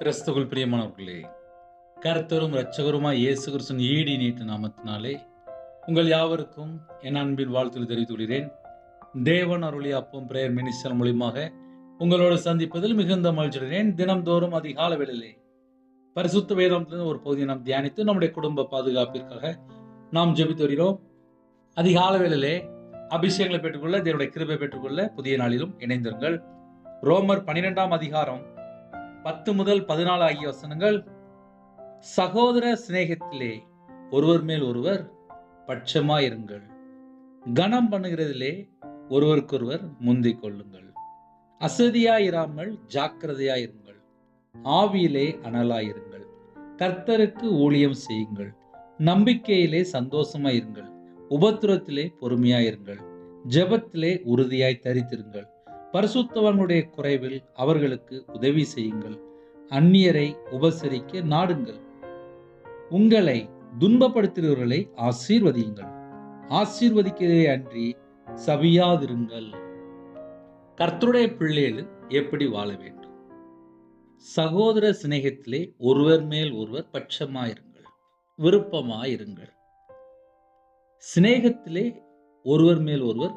கிறிஸ்துவுக்குள் பிரியமானவர்களே, கர்த்தரும் இரட்சகருமாய் இயேசு கிறிஸ்துவின் ஈடி நீட்டு நாமத்தினாலே உங்கள் யாவருக்கும் என் அன்பின் வாழ்த்துக்களை தெரிவித்துக் கொள்கிறேன். தேவன் அருளிய அப்பம் பிரேயர் மினிஸ்டர் மூலியமாக உங்களோடு சந்திப்பதில் மிகுந்த மகிழ்ச்சி அடைகிறேன். தினம்தோறும் அதிகாலை வேளையிலே பரிசுத்த வேதாந்தத்திலிருந்து ஒரு பகுதியை நாம் தியானித்து நம்முடைய குடும்ப பாதுகாப்பிற்காக நாம் ஜெபித்து வருகிறோம். அதிகாலை வேளையிலே அபிஷேகங்களை பெற்றுக்கொள்ள, தேவனுடைய கிருபை பெற்றுக்கொள்ள புதிய நாளிலும் இணைந்திருங்கள். ரோமர் 12ஆம் அதிகாரம் 10 முதல் 14 ஆகிய வசனங்கள். சகோதர சிநேகத்திலே ஒருவர் மேல் ஒருவர் பட்சமாயிருங்கள், கனம் பண்ணுகிறதிலே ஒருவருக்கொருவர் முந்திக் கொள்ளுங்கள், அசதியாயிராமல் ஜாக்கிரதையாயிருங்கள், ஆவியிலே அனலாயிருங்கள், கர்த்தருக்கு ஊழியம் செய்யுங்கள், நம்பிக்கையிலே சந்தோஷமாயிருங்கள், உபத்திரத்திலே பொறுமையாயிருங்கள், ஜெபத்திலே உறுதியாய் தரித்திருங்கள், பரிசுத்தவான்களுடைய குறைவில் அவர்களுக்கு உதவி செய்யுங்கள், அந்நியரை உபசரிக்க நாடுங்கள், உங்களை துன்பப்படுத்துகிறவர்களை ஆசீர்வதியுங்கள், ஆசீர்வதிக்கிறதே அன்றி சபியாதிருங்கள். கர்த்தருடைய பிள்ளைகள் எப்படி வாழ வேண்டும்? சகோதர சிநேகத்திலே ஒருவர் மேல் ஒருவர் பட்சமாயிருங்கள், விருப்பமாயிருங்கள். சிநேகத்திலே ஒருவர் மேல் ஒருவர்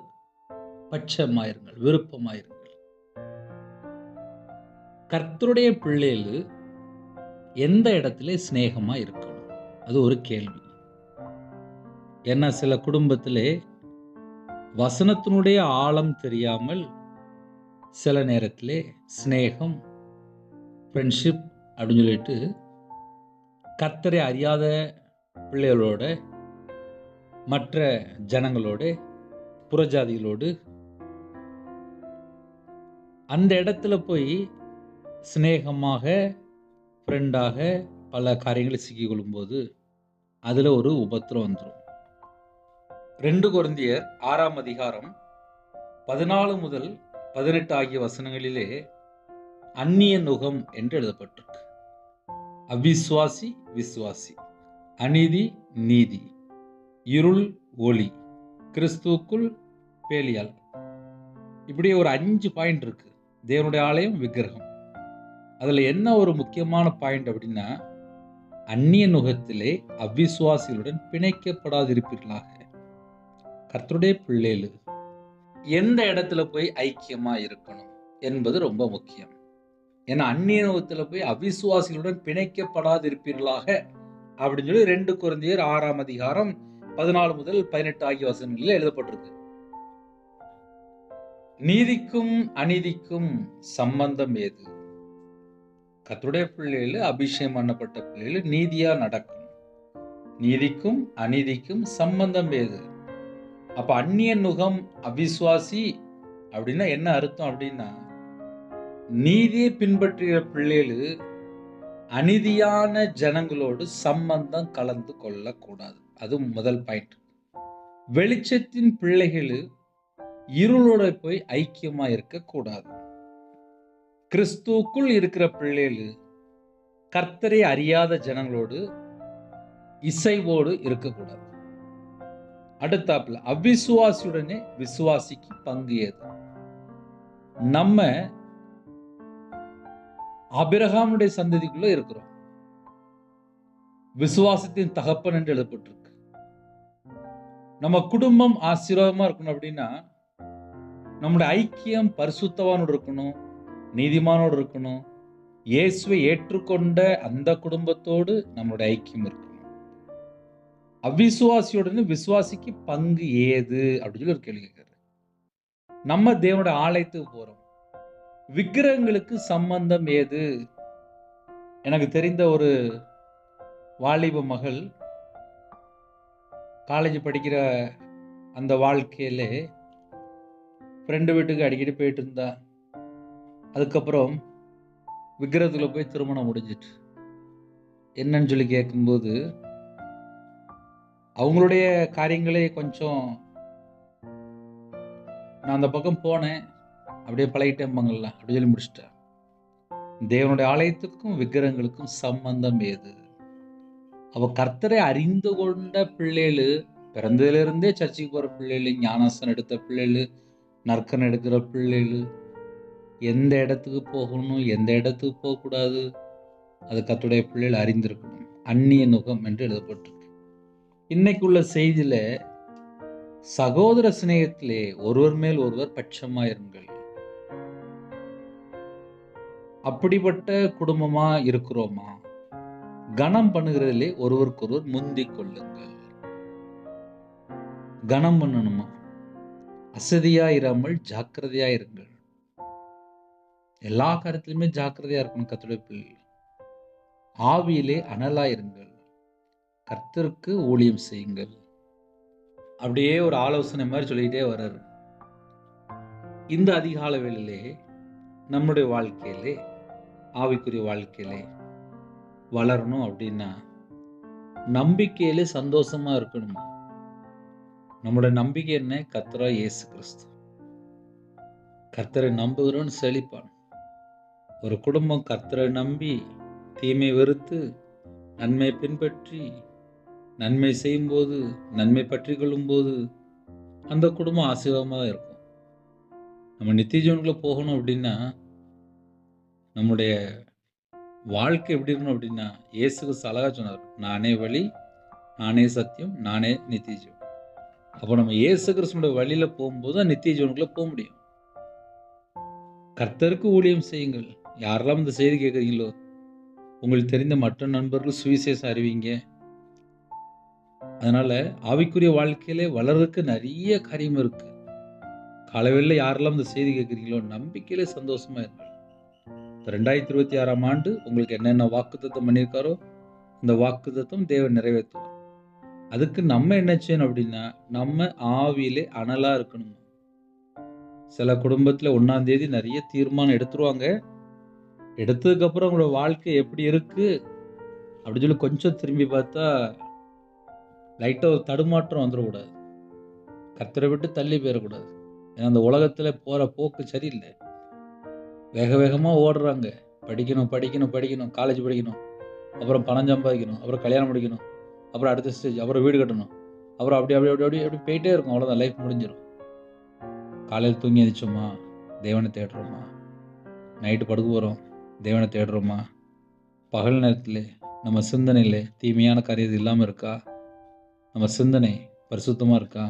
பட்சமாயிருங்கள், விருப்பமாயிருங்கள். கர்த்தருடைய பிள்ளைகள் எந்த இடத்துல சிநேகமா இருக்கணும்? அது ஒரு கேள்வி. ஏன்னா சில குடும்பத்திலே வசனத்தினுடைய ஆழம் தெரியாமல் சில நேரத்திலே சிநேகம், ஃப்ரெண்ட்ஷிப் அப்படின்னு சொல்லிட்டு கர்த்தரை அறியாத பிள்ளைகளோட, மற்ற ஜனங்களோட, புறஜாதிகளோடு அந்த இடத்துல போய் சிநேகமாக, ஃப்ரெண்டாக பல காரியங்களை சிக்கிக்கொள்ளும்போது அதில் ஒரு உபத்திரம் வந்துடும். 2 கொரிந்தியர் 6ஆம் அதிகாரம் 14 முதல் 18 ஆகிய வசனங்களிலே அந்நிய நுகம் என்று எழுதப்பட்டிருக்கு. அவிசுவாசி விசுவாசி, அநீதி நீதி, இருள் ஒளி, கிறிஸ்துவுக்குள் பேலியால், இப்படி ஒரு 5 பாயிண்ட் இருக்கு. தேவனுடைய ஆலயம், விக்கிரகம். அதுல என்ன ஒரு முக்கியமான பாயிண்ட் அப்படின்னா, அந்நிய நுகத்திலே அவிசுவாசிகளுடன் பிணைக்கப்படாதிருப்பீர்களாக. கர்த்தருடைய பிள்ளைகள் எந்த இடத்துல போய் ஐக்கியமா இருக்கணும் என்பது ரொம்ப முக்கியம். ஏன்னா அந்நிய நுகத்துல போய் அவிசுவாசிகளுடன் பிணைக்கப்படாதிருப்பீர்களாக அப்படின்னு சொல்லி 2 கொரிந்தியர் 6ஆம் அதிகாரம் 14 முதல் 18 ஆகிய வசனங்களில் எழுதப்பட்டிருக்கு. நீதிக்கும் அநீதிக்கும் சம்பந்தம் ஏது? கர்த்தருடைய பிள்ளைகள், அபிஷேகம் பண்ணப்பட்ட பிள்ளைகள் நீதியா நடக்கும். நீதிக்கும் அநீதிக்கும் சம்பந்தம் ஏது? அப்ப அந்நிய நுகம், அவிசுவாசி அப்படின்னா என்ன அர்த்தம் அப்படின்னா, நீதியை பின்பற்றுகிற பிள்ளைகள் அநீதியான ஜனங்களோடு சம்பந்தம் கலந்து கொள்ளக்கூடாது. அது முதல் பாயிண்ட். வெளிச்சத்தின் பிள்ளைகள் இருளோட போய் ஐக்கியமா இருக்கக்கூடாது. கிறிஸ்துவுக்குள் இருக்கிற பிள்ளைகள் கர்த்தரை அறியாத ஜனங்களோடு இசைவோடு இருக்கக்கூடாது. அடுத்தாப்புல அவிசுவாசியுடனே விசுவாசிக்கு பங்கு ஏது? நம்ம ஆபிரகாமுடைய சந்ததிக்குள்ள இருக்கிறோம். விசுவாசத்தின் தகப்பன் என்று எழுதப்பட்டிருக்கு. நம்ம குடும்பம் ஆசீர்வாதமா இருக்கணும் அப்படின்னா, நம்முடைய ஐக்கியம் பரிசுத்தவானோடு இருக்கணும், நீதிமானோடு இருக்கணும். இயேசுவை ஏற்றுக்கொண்ட அந்த குடும்பத்தோடு நம்மளுடைய ஐக்கியம் இருக்கணும். அவிசுவாசியுடன் விசுவாசிக்கு பங்கு ஏது அப்படின்னு சொல்லி ஒரு கேள்வி கேட்கிறாரு. நம்ம தேவனுடைய ஆலயத்துக்கு போறோம், விக்கிரகங்களுக்கு சம்பந்தம் ஏது? எனக்கு தெரிந்த ஒரு வாலிப மகள் காலேஜ் படிக்கிற அந்த வாழ்க்கையிலே ஃப்ரெண்டு வீட்டுக்கு அடிக்கடி போயிட்டு இருந்தா. அதுக்கப்புறம் விக்கிரகத்துல போய் திருமணம் முடிஞ்சிட்டு. என்னன்னு சொல்லி கேட்கும்போது, அவங்களுடைய காரியங்களே கொஞ்சம், நான் அந்த பக்கம் போனேன், அப்படியே பழகிட்டேன்பாங்கல்ல, அப்படி சொல்லி முடிச்சிட்டேன். தேவனுடைய ஆலயத்துக்கும் விக்கிரகங்களுக்கும் சம்பந்தம் ஏது? அவ கர்த்தரை அறிந்து கொண்ட பிள்ளைகள், பிறந்ததிலிருந்தே சர்ச்சுக்கு போற பிள்ளைகள், ஞானாசனம் எடுத்த பிள்ளைகள், நற்கன் எடுக்கிற பிள்ளைகள், எந்த இடத்துக்கு போகணும், எந்த இடத்துக்கு போகக்கூடாது, அது கர்த்தருடைய பிள்ளைகள் அறிந்திருக்கணும். அந்நிய நுகம் என்று எழுதப்பட்டிருக்கு. இன்னைக்குள்ள செய்தியில சகோதர சிநேகத்திலே ஒருவர் மேல் ஒருவர் பட்சமாயிருங்கள். அப்படிப்பட்ட குடும்பமா இருக்கிறோமா? கனம் பண்ணுகிறதிலே ஒருவருக்கொருவர் முந்திக் கொள்ளுங்கள். கனம் பண்ணணுமா? அசதியா இராமல் ஜாக்கிரதையா இருங்கள். எல்லா காரியத்திலுமே ஜாக்கிரதையா இருக்கணும் கர்த்தருடைய பிள்ளைகள். ஆவியிலே அனலா இருங்கள். கர்த்தருக்கு ஊழியம் செய்யுங்கள். அப்படியே ஒரு ஆலோசனை மாதிரி சொல்லிக்கிட்டே வர்றாரு. இந்த அதிகால வேளையிலே நம்முடைய வாழ்க்கையிலே, ஆவிக்குரிய வாழ்க்கையிலே வளரணும் அப்படின்னா நம்பிக்கையிலே சந்தோஷமா இருக்கணுமா? நம்முடைய நம்பிக்கை என்ன? கர்த்தராகிய இயேசு கிறிஸ்து. கர்த்தரை நம்புகிறவன் செழிப்பான். ஒரு குடும்பம் கர்த்தரை நம்பி தீமை வெறுத்து நன்மை பின்பற்றி நன்மை செய்யும்போது, நன்மை பற்றி கொள்ளும்போது அந்த குடும்பம் ஆசீர்வாதமாக இருக்கும். நம்ம நித்திய ஜீவனுக்குள்ள போகணும் அப்படின்னா நம்முடைய வாழ்க்கை எப்படி இருக்கணும் அப்படின்னா, இயேசு கிறிஸ்து அழகா சொன்னார், நானே வழி, நானே சத்தியம், நானே நித்திய ஜீவன். அப்போ நம்ம இயேசு கிறிஸ்துவோட வழியில போகும்போது தான் நித்திய ஜீவனுக்குள்ள போக முடியும். கர்த்தருக்கு ஊழியம் செய்யுங்கள். யாரெல்லாம் இந்த செய்தி கேட்குறீங்களோ, உங்களுக்கு தெரிந்த மற்ற நண்பர்கள் சுவிசேஷம் அறிவிங்க. அதனால ஆவிக்குரிய வாழ்க்கையிலே வளர்றதுக்கு நிறைய காரியம் இருக்கு. காலையில் யாரெல்லாம் இந்த செய்தி கேட்குறீங்களோ, நம்பிக்கையிலே சந்தோஷமா இருங்கள். 2026ஆம் ஆண்டு உங்களுக்கு என்னென்ன வாக்குத்தத்தம் பண்ணியிருக்காரோ இந்த வாக்குத்தத்தம் தேவன் நிறைவேற்றுவார். அதுக்கு நம்ம என்ன செய்யணும் அப்படின்னா, நம்ம ஆவியிலே அனலா இருக்கணும். சில குடும்பத்தில் 1ஆம் தேதி நிறைய தீர்மானம் எடுத்துருவாங்க. எடுத்ததுக்கப்புறம் உங்களோட வாழ்க்கை எப்படி இருக்கு அப்படின்னு சொல்லி கொஞ்சம் திரும்பி பார்த்தா லைட்டாக ஒரு தடுமாற்றம் வந்துடக்கூடாது. கர்த்தரை விட்டு தள்ளி போயிடக்கூடாது. ஏன்னா அந்த உலகத்தில் போகிற போக்கு சரியில்லை. வேக வேகமாக ஓடுறாங்க. படிக்கணும் படிக்கணும் படிக்கணும், காலேஜ் படிக்கணும், அப்புறம் பணம் சம்பாதிக்கணும், அப்புறம் கல்யாணம் முடிக்கணும், அப்புறம் அடுத்த ஸ்டேஜ், அப்புறம் வீடு கட்டணும், அப்புறம் அப்படி அப்படி அப்படி அப்படி அப்படி போயிட்டே இருக்கும். அவ்வளோதான், லைஃப் முடிஞ்சிடும். காலையில் தூங்கி எழுந்திரிச்சோமா, தேவனை தேடுறோமா? நைட்டு படுக்க போகிறோம், தேவனை தேடுறோமா? பகல் நேரத்தில் நம்ம சிந்தனையில் தீமையான காரியம் இல்லாமல் இருக்கா? நம்ம சிந்தனை பரிசுத்தமாக இருக்கா?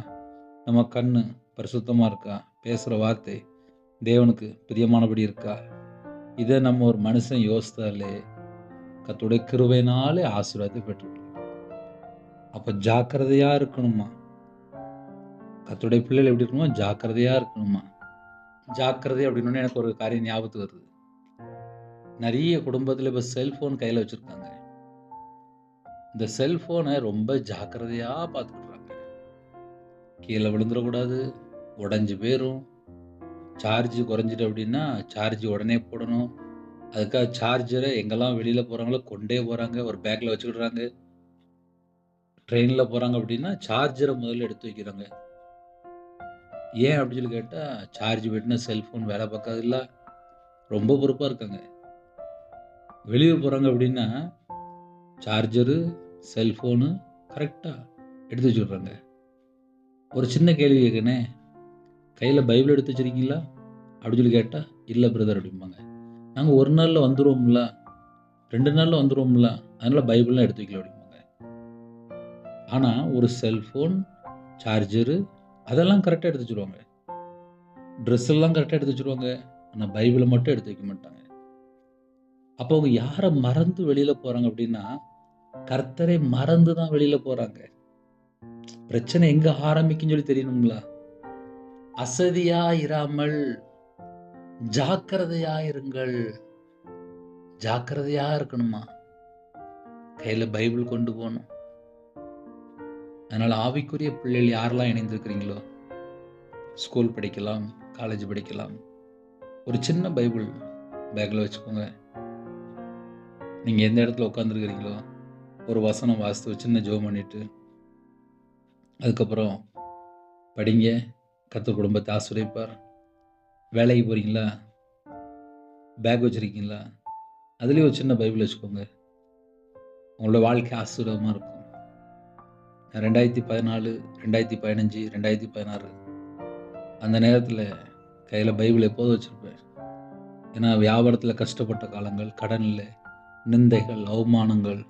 நம்ம கண் பரிசுத்தமாக இருக்கா? பேசுகிற வார்த்தை தேவனுக்கு பிரியமானபடி இருக்கா? இதை நம்ம ஒரு மனுஷன் யோசித்தாலே கர்த்தருடைய கிருபையினாலே ஆசீர்வாதத்தை பெற்றுக்கலாம். அப்போ ஜாக்கிரதையாக இருக்கணுமா? கர்த்தருடைய பிள்ளைகள் எப்படி இருக்கணுமா? ஜாக்கிரதையாக இருக்கணுமா? ஜாக்கிரதை அப்படின்னு எனக்கு ஒரு காரியம் ஞாபகத்துக்கு வருது. நிறைய குடும்பத்தில் இப்போ செல்ஃபோன் கையில் வச்சுருக்காங்க. இந்த செல்ஃபோனை ரொம்ப ஜாக்கிரதையாக பார்த்துக்கிட்றாங்க. கீழே விழுந்துடக்கூடாது, உடஞ்சி போயிடும். சார்ஜ் குறைஞ்சிட்டு அப்படின்னா சார்ஜ் உடனே போடணும். அதுக்காக சார்ஜரை எங்கெல்லாம் வெளியில் போகிறாங்களோ கொண்டே போகிறாங்க, ஒரு பேக்கில் வச்சுக்கிடுறாங்க. ட்ரெயினில் போகிறாங்க அப்படின்னா சார்ஜரை முதல்ல எடுத்து வைக்கிறாங்க. ஏன் அப்படின்னு சொல்லி கேட்டால், சார்ஜ் போயிட்டுனா செல்ஃபோன் வேலை பார்க்காதுல்ல. ரொம்ப பொறுப்பாக இருக்காங்க. வெளியூர் போகிறாங்க அப்படின்னா சார்ஜரு, செல்ஃபோனு கரெக்டாக எடுத்து வச்சுக்கிடுறாங்க. ஒரு சின்ன கேள்வி கேட்குறேனே, கையில் பைபிள் எடுத்து வச்சுருக்கீங்களா அப்படின்னு சொல்லி கேட்டால், இல்லை பிரதர் அப்படிம்பாங்க. நாங்கள் ஒரு நாளில் வந்துடுவோம்ல, 2 நாளில் வந்துடுவோம்ல, அதனால் பைபிள்லாம் எடுத்து வைக்கல அப்படிம்பாங்க. ஆனால் ஒரு செல்ஃபோன், சார்ஜரு அதெல்லாம் கரெக்டாக எடுத்து வச்சுருவாங்க. ட்ரெஸ் எல்லாம் கரெக்டாக எடுத்து வச்சுருவாங்க. ஆனால் பைபிளை மட்டும் எடுத்து வைக்க மாட்டாங்க. அப்போ அவங்க யாரை மறந்து வெளியில் போகிறாங்க அப்படின்னா, கர்த்தரை மறந்து தான் வெளியில் போகிறாங்க. பிரச்சனை எங்கே ஆரம்பிக்குன்னு சொல்லி தெரியணுங்களா? அசதியா இராமல் ஜாக்கிரதையா இருங்கள். ஜாக்கிரதையா இருக்கணுமா? கையில் பைபிள் கொண்டு போகணும். அதனால் ஆவிக்குரிய பிள்ளைகள் யாரெல்லாம் இணைந்திருக்கிறீங்களோ, ஸ்கூல் படிக்கலாம், காலேஜ் படிக்கலாம், ஒரு சின்ன பைபிள் பேக்கில் வச்சுக்கோங்க. நீங்கள் எந்த இடத்துல உட்காந்துருக்கிறீங்களோ ஒரு வசனம் வாசித்து சின்ன ஜெபம் பண்ணிவிட்டு அதுக்கப்புறம் படிங்க. கர்த்தர் குடும்பத்தை ஆசீர்வதிப்பார். வேலைக்கு போகிறீங்களா, பேக் வச்சுருக்கீங்களா, அதுலேயும் ஒரு சின்ன பைபிள் வச்சுக்கோங்க. உங்களோட வாழ்க்கை ஆசீர்வாதமாக இருக்கும். 2014, 2015, 2016 அந்த நேரத்தில் கையில் பைபிள் எப்போதும் வச்சுருப்பேன். ஏன்னா வியாபாரத்தில் கஷ்டப்பட்ட காலங்கள், கடன் இல்லை, நிந்தைகள், அவமானங்கள்.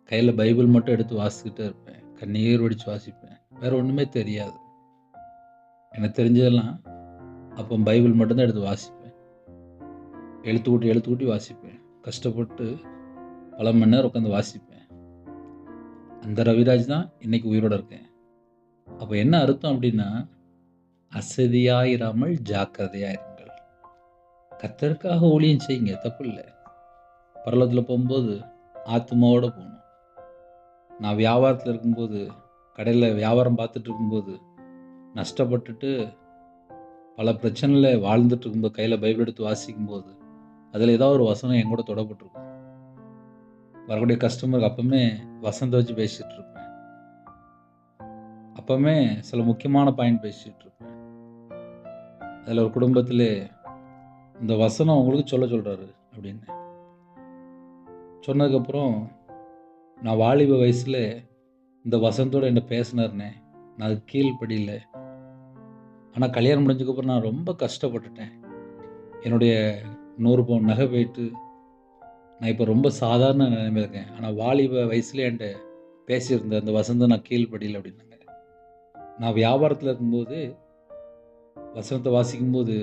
கையில் பைபிள் மட்டும் எடுத்து வாசிக்கிட்டே இருப்பேன். கண்ணீர் வடித்து வாசிப்பேன். வேறு ஒன்றுமே தெரியாது. எனக்கு தெரிஞ்சதெல்லாம் அப்போ பைபிள் மட்டும்தான் எடுத்து வாசிப்பேன். எழுத்து கூட்டி வாசிப்பேன். கஷ்டப்பட்டு பல மணி நேரம் உட்காந்து வாசிப்பேன். அந்த ரவிராஜ் தான் இன்னைக்கு உயிரோடு இருக்கேன். அப்போ என்ன அர்த்தம் அப்படின்னா, அசதியாயிராமல் ஜாக்கிரதையாயிருங்கள். கர்த்தருக்காக ஊழியம் செய்யுங்க, தப்பு இல்லை. பரலோகத்தில் போகும்போது ஆத்மாவோடு போகணும். நான் வியாபாரத்தில் இருக்கும்போது, கடையில் வியாபாரம் பார்த்துட்டு இருக்கும்போது நஷ்டப்பட்டுட்டு பல பிரச்சனையில் வாழ்ந்துட்டு இருக்கும்போது கையில் பைபிள் எடுத்து வாசிக்கும்போது அதில் ஏதாவது ஒரு வசனம் என் கூட தொடப்பட்டிருக்கும். வரக்கூடிய கஸ்டமருக்கு அப்பவுமே வசனத்தை வச்சு பேசிகிட்டு இருப்பேன். அப்பவுமே சில முக்கியமான பாயிண்ட் பேசிகிட்டு இருப்பேன். அதில் ஒரு குடும்பத்தில் இந்த வசனம் உங்களுக்கு சொல்கிறாரு அப்படின்னு சொன்னதுக்கப்புறம், நான் வாலிப வயசில் இந்த வசனத்தோடு என்ன பேசினார்னே, நான் அது கீழ்ப்படியில். ஆனால் கல்யாணம் முடிஞ்சதுக்கப்புறம் நான் ரொம்ப கஷ்டப்பட்டுட்டேன். என்னுடைய 100 பவுன் நகை போயிட்டு நான் இப்போ ரொம்ப சாதாரண நிலைமையில் இருக்கேன். ஆனால் வாலிப வயசுல என்கிட்ட பேசியிருந்த அந்த வசனத்தை நான் கீழ்ப்படியில் அப்படின்னாங்க. நான் வியாபாரத்தில் இருக்கும்போது வசனத்தை வாசிக்கும்போது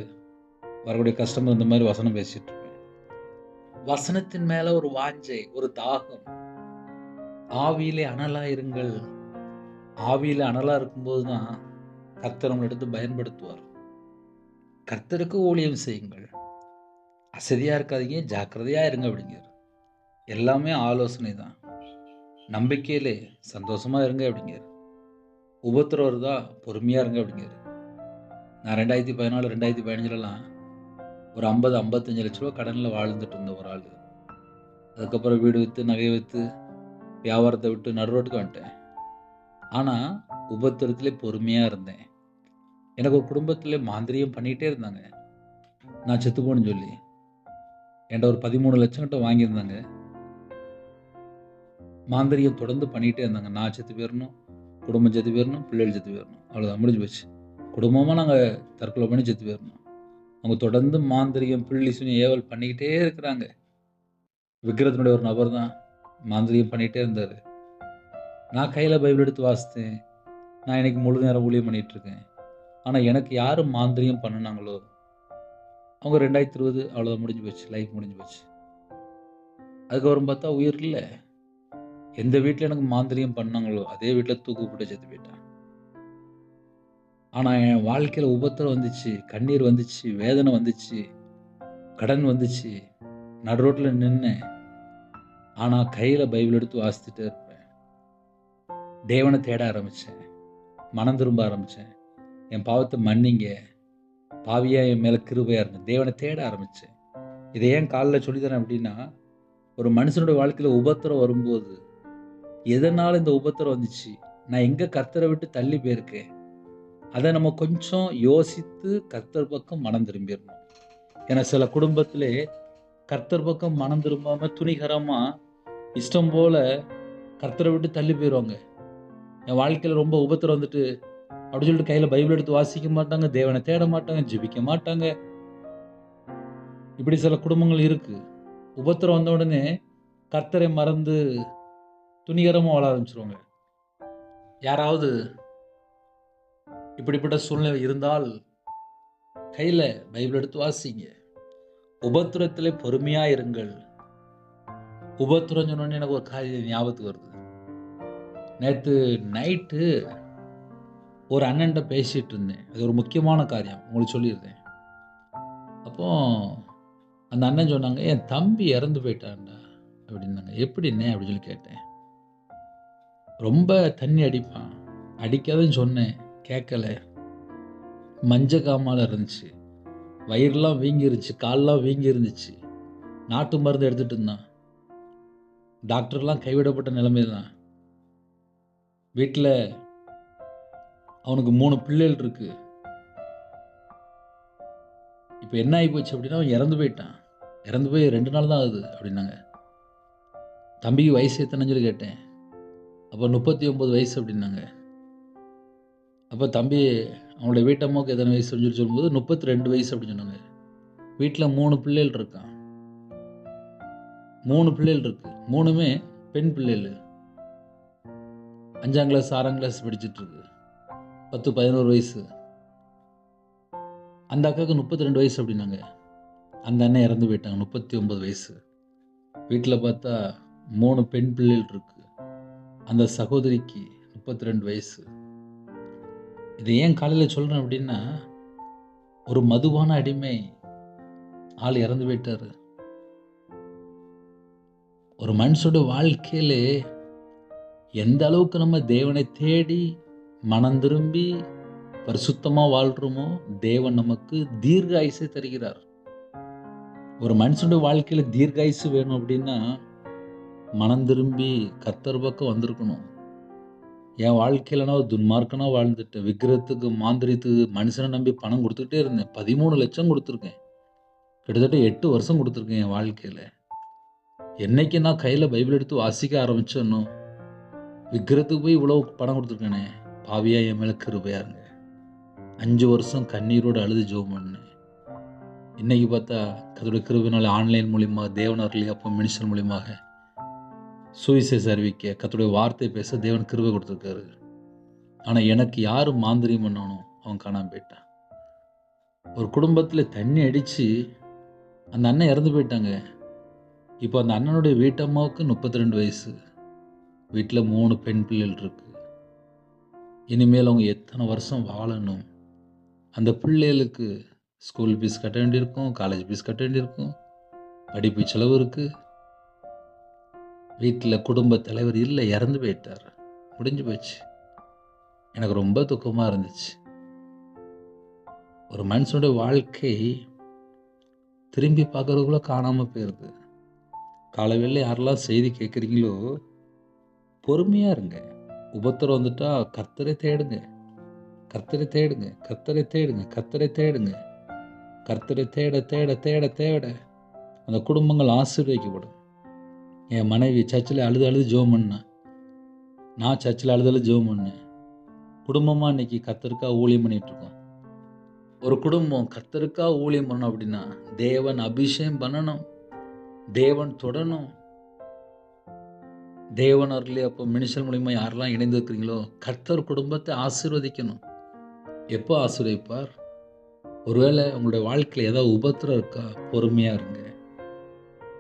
வரக்கூடிய கஸ்டமர் இந்த மாதிரி வசனம் பேசிகிட்டு இருப்பேன். வசனத்தின் மேலே ஒரு வாஞ்சை, ஒரு தாகம். ஆவியிலே அனலாக இருங்கள். ஆவியில் அனலாக இருக்கும்போது தான் கர்த்தர் நம்மளை எடுத்து பயன்படுத்துவார். கர்த்தருக்கு ஊழியம் செய்யுங்கள். அசதியாக இருக்காதீங்க, ஜாக்கிரதையாக இருங்க அப்படிங்கிறார். எல்லாமே ஆலோசனை தான். நம்பிக்கையிலே சந்தோஷமாக இருங்க அப்படிங்கிறார். உபத்திரம் வருதா, பொறுமையாக இருங்க அப்படிங்கிறார். நான் 2014 2015லலாம் ஒரு 50-55 லட்ச ரூபா கடனில் வாழ்ந்துட்டு இருந்த ஒரு ஆள். அதுக்கப்புறம் வீடு விற்று, நகை விற்று, வியாபாரத்தை விட்டு நடுரோட்டுக்கு வந்துட்டேன். ஆனால் உபத்திரத்திலே பொறுமையாக இருந்தேன். எனக்கு ஒரு குடும்பத்தில் மாந்திரியம் பண்ணிகிட்டே இருந்தாங்க. நான் செத்து போன்னு சொல்லி என்கிட்ட ஒரு 13 லட்சம் கிட்ட வாங்கியிருந்தாங்க. மாந்திரியம் தொடர்ந்து பண்ணிகிட்டே இருந்தாங்க. நான் செத்து போயிடணும், குடும்பம் செத்து போயிடணும், பிள்ளைகள் செத்து போயிடணும், அவ்வளோதான், முடிஞ்சு போச்சு. குடும்பமாக நாங்கள் தற்கொலை பண்ணி செத்து போயிடணும். அவங்க தொடர்ந்து மாந்திரியம், பில்லி சுனி ஏவல் பண்ணிக்கிட்டே இருக்கிறாங்க. விக்கிரத்தினுடைய ஒரு நபர் தான் மாந்திரியம் பண்ணிகிட்டே இருந்தார். நான் கையில் பைபிள் எடுத்து வாசித்தேன். நான் இன்னைக்கு முழு நேரம் ஊழியம் பண்ணிகிட்ருக்கேன். ஆனால் எனக்கு யார் மாந்திரியம் பண்ணினாங்களோ அவங்க 2020 அவ்வளோதான், முடிஞ்சு போச்சு, லைஃப் முடிஞ்சு போச்சு. அதுக்கப்புறம் பார்த்தா உயிர் இல்லை. எந்த வீட்டில் எனக்கு மாந்திரியம் பண்ணாங்களோ அதே வீட்டில் தூக்கு போட்டு செத்து போயிட்டேன். ஆனால் என் வாழ்க்கையில் உபத்திரம் வந்துச்சு, கண்ணீர் வந்துச்சு, வேதனை வந்துச்சு, கடன் வந்துச்சு, நடு ரோட்டில் நின்னேன். ஆனால் கையில் பைபிள் எடுத்து வாசித்துட்டே இருப்பேன். தேவனை தேட ஆரம்பித்தேன். மனம் திரும்ப ஆரம்பித்தேன். என் பாவத்தை மன்னிங்க, பாவியாக என் மேலே கிருபையாக இருங்க, தேவனை தேட ஆரம்பித்தேன். இதை ஏன் காலில் சொல்லித்தரேன் அப்படின்னா, ஒரு மனுஷனுடைய வாழ்க்கையில் உபத்திரம் வரும்போது எதனால் இந்த உபத்திரம் வந்துச்சு, நான் எங்கே கர்த்தரை விட்டு தள்ளி போயிருக்கேன், அதை நம்ம கொஞ்சம் யோசித்து கர்த்தர் பக்கம் மனம் திரும்பிடணும். ஏன்னா சில குடும்பத்திலே கர்த்தர் பக்கம் மனம் திரும்பாமல் துணிகரமாக இஷ்டம் போல் கர்த்தரை விட்டு தள்ளி போயிடுவாங்க. என் வாழ்க்கையில் ரொம்ப உபத்திரம் வந்துட்டு அப்படி சொல்லிட்டு கையில் பைபிள் எடுத்து வாசிக்க மாட்டாங்க, தேவனை தேட மாட்டாங்க, ஜெபிக்க மாட்டாங்க. இப்படி சில குடும்பங்கள் இருக்குது. உபத்திரம் வந்த உடனே கர்த்தரை மறந்து துணிகரமாக வாழ ஆரம்பிச்சிருவாங்க. யாராவது இப்படிப்பட்ட சூழ்நிலை இருந்தால் கையில் பைபிள் எடுத்து வாசிங்க. உபத்திரத்திலே பொறுமையாக இருங்கள். உபத்திரம் சொன்னோடனே எனக்கு ஒரு காரியம் ஞாபகத்துக்கு வருது. நேற்று நைட்டு ஒரு அண்ணன்ட்ட பேசிகிட்டு இருந்தேன். அது ஒரு முக்கியமான காரியம், உங்களுக்கு சொல்லியிருந்தேன். அப்போ அந்த அண்ணன் சொன்னாங்க, என் தம்பி இறந்து போயிட்டான்டா அப்படின்னாங்க. எப்படின்னே அப்படின்னு சொல்லி கேட்டேன். ரொம்ப தண்ணி அடிப்பான், அடிக்காதுன்னு சொன்னேன், கேட்கல. மஞ்ச காமால இருந்துச்சு, வயிறுலாம் வீங்கிருச்சு, கால்லாம் வீங்கி இருந்துச்சு. நாட்டு மருந்து எடுத்துகிட்டு இருந்தான். டாக்டர்லாம் கைவிடப்பட்ட நிலைமை தான். வீட்டில் அவனுக்கு 3 பிள்ளைகள் இருக்கு. இப்போ என்ன ஆகி போச்சு அப்படின்னா, அவன் இறந்து போயிட்டான். இறந்து போய் 2 நாள் தான் ஆகுது அப்படின்னாங்க. தம்பிக்கு வயசு எத்தனைன்னு சொல்லி கேட்டேன். அப்போ 39 வயசு அப்படின்னாங்க. அப்போ தம்பி அவனுடைய வீட்டம்மாவுக்கு எத்தனை வயசுன்னு சொல்லி சொல்லும்போது 32 வயசு அப்படின்னு சொன்னாங்க. வீட்டில் 3 பிள்ளைகள் இருக்கான். 3 பிள்ளைகள் இருக்கு. 3மே பெண் பிள்ளைகள். 5ஆம் கிளாஸ் 6ஆம் கிளாஸ் படிச்சுட்டு இருக்கு. 10, 11 வயசு. அந்த அக்காவுக்கு 32 வயசு அப்படின்னாங்க. அந்த அண்ணன் இறந்து போயிட்டாங்க. 39 வயசு. வீட்டில் பார்த்தா 3 பெண் பிள்ளைகள் இருக்கு. அந்த சகோதரிக்கு 32 வயசு. இதை ஏன் காலையில் சொல்கிறேன் அப்படின்னா, ஒரு மதுவான அடிமை ஆள் இறந்து போயிட்டாரு. ஒரு மனுஷோட வாழ்க்கையிலே எந்த அளவுக்கு நம்ம தேவனை தேடி மனம் திரும்பி பரிசுத்தமாக வாழ்கிறோமோ, தேவன் நமக்கு தீர்காயுசை தருகிறார். ஒரு மனுஷனுடைய வாழ்க்கையில் தீர்காயுசு வேணும் அப்படின்னா, மனம் திரும்பி கர்த்தர் பக்கம் வந்திருக்கணும். என் வாழ்க்கையில் நான் துன்மார்க்கனா வாழ்ந்துட்டேன். விக்கிரத்துக்கு மாந்திரித்துக்கு மனுஷனை நம்பி பணம் கொடுத்துக்கிட்டே இருந்தேன். 13 லட்சம் கொடுத்துருக்கேன். கிட்டத்தட்ட 8 வருஷம் கொடுத்துருக்கேன் என் வாழ்க்கையில். என்னைக்கு நான் கையில் பைபிள் எடுத்து வாசிக்க ஆரம்பிச்சேனோ, விக்கிரத்துக்கு போய் இவ்வளோ பணம் கொடுத்துருக்கேனே, பாவியா என் மேலே கிருபையா இருங்க. 5 வருஷம் கண்ணீரோடு அழுது ஜெபம் பண்ணேன். இன்னைக்கு பார்த்தா கர்த்தருடைய கிருபையினால ஆன்லைன் மூலியமா தேவன் அருளி அப்போ மினிஸ்டர் மூலியமாக சுவிசேஷ அறிவிக்க கர்த்தருடைய வார்த்தை பேச தேவன் கிருபை கொடுத்துருக்காரு. ஆனால் எனக்கு யார் மாந்திரியம் பண்ணணும், அவன் காணாமல் போயிட்டான். ஒரு குடும்பத்தில் தண்ணி அடித்து அந்த அண்ணன் இறந்து போயிட்டாங்க. இப்போ அந்த அண்ணனுடைய வீட்டம்மாவுக்கு 32 வயசு. வீட்டில் 3 பெண் பிள்ளைகள் இருக்கு. இனிமேல் அவங்க எத்தனை வருஷம் வாழணும்? அந்த பிள்ளைகளுக்கு ஸ்கூல் ஃபீஸ் கட்ட வேண்டியிருக்கும், காலேஜ் ஃபீஸ் கட்ட வேண்டியிருக்கும், படிப்பு செலவு இருக்குது. வீட்டில் குடும்ப தலைவர் இல்லை, இறந்து போயிட்டார். முடிஞ்சு போச்சு. எனக்கு ரொம்ப துக்கமாக இருந்துச்சு. ஒரு மனுஷனுடைய வாழ்க்கை திரும்பி பார்க்கறதுக்குள்ள காணாமல் போயிடுது. காலையில் யாரெல்லாம் செய்தி கேட்குறீங்களோ, பொறுமையாக இருங்க. உபத்திரம் வந்துட்டா கர்த்தரை தேடுங்க, கர்த்தரை தேடுங்க, கர்த்தரை தேடுங்க, கர்த்தரை தேடுங்க. கர்த்தரை தேட தேட தேட தேட அந்த குடும்பங்கள் ஆசீர்வதிக்கப்படும். என் மனைவி சர்ச்சில் அழுது அழுது ஜெபம் பண்ணேன். நான் சர்ச்சில் அழுது ஜெபம் பண்ணேன். குடும்பமாக இன்னைக்கு கர்த்தருக்காக ஊழியம் பண்ணிட்டு இருக்கோம். ஒரு குடும்பம் கர்த்தருக்காக ஊழியம் பண்ணணும் அப்படின்னா தேவன் அபிஷேகம் பண்ணணும், தேவன் தொடணும். தேவன் அருளி அப்போ மினிஸ்டர் மூலியமா யாரெல்லாம் இணைந்து இருக்கிறீங்களோ, கர்த்தர் குடும்பத்தை ஆசீர்வதிக்கணும். எப்போ ஆசீர்வதிப்பார்? ஒருவேளை உங்களுடைய வாழ்க்கையில் ஏதாவது உபத்திரம் இருக்கா, பொறுமையாக இருங்க,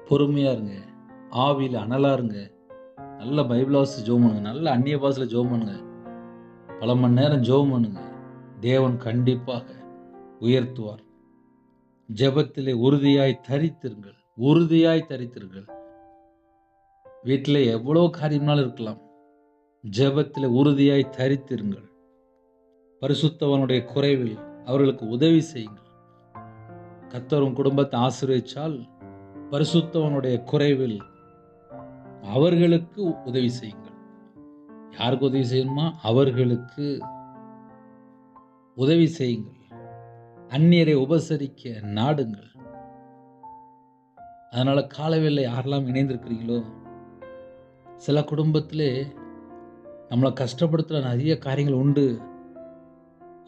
பொறுமையாக இருங்க. ஆவியில் அனலாக இருங்க. நல்ல பைபிள் வாசி ஜெபம் பண்ணுங்க, நல்ல அந்நிய பாஷையில் ஜெபம் பண்ணுங்க, பல மணி நேரம் ஜெபம் பண்ணுங்க. தேவன் கண்டிப்பாக உயர்த்துவார். ஜெபத்திலே உறுதியாய் தரித்திருங்கள், உறுதியாய் தரித்திருங்கள். வீட்டில் எவ்வளோ காரியம்னாலும் இருக்கலாம், ஜெபத்திலே உறுதியாய் தரித்திருங்கள். பரிசுத்தவனுடைய குறைவில் அவர்களுக்கு உதவி செய்யுங்கள். கர்த்தரும் குடும்பத்தை ஆசீர்வதித்தால் பரிசுத்தவனுடைய குறைவில் அவர்களுக்கு உதவி செய்யுங்கள். யாருக்கு உதவி செய்யணுமா? அவர்களுக்கு உதவி செய்யுங்கள். அந்நியரை உபசரிக்க நாடுங்கள். அதனால காலைவேளை யாரெல்லாம் இணைந்திருக்கிறீங்களோ, சில குடும்பத்திலே நம்மளை கஷ்டப்படுத்துகிற நிறைய காரியங்கள் உண்டு.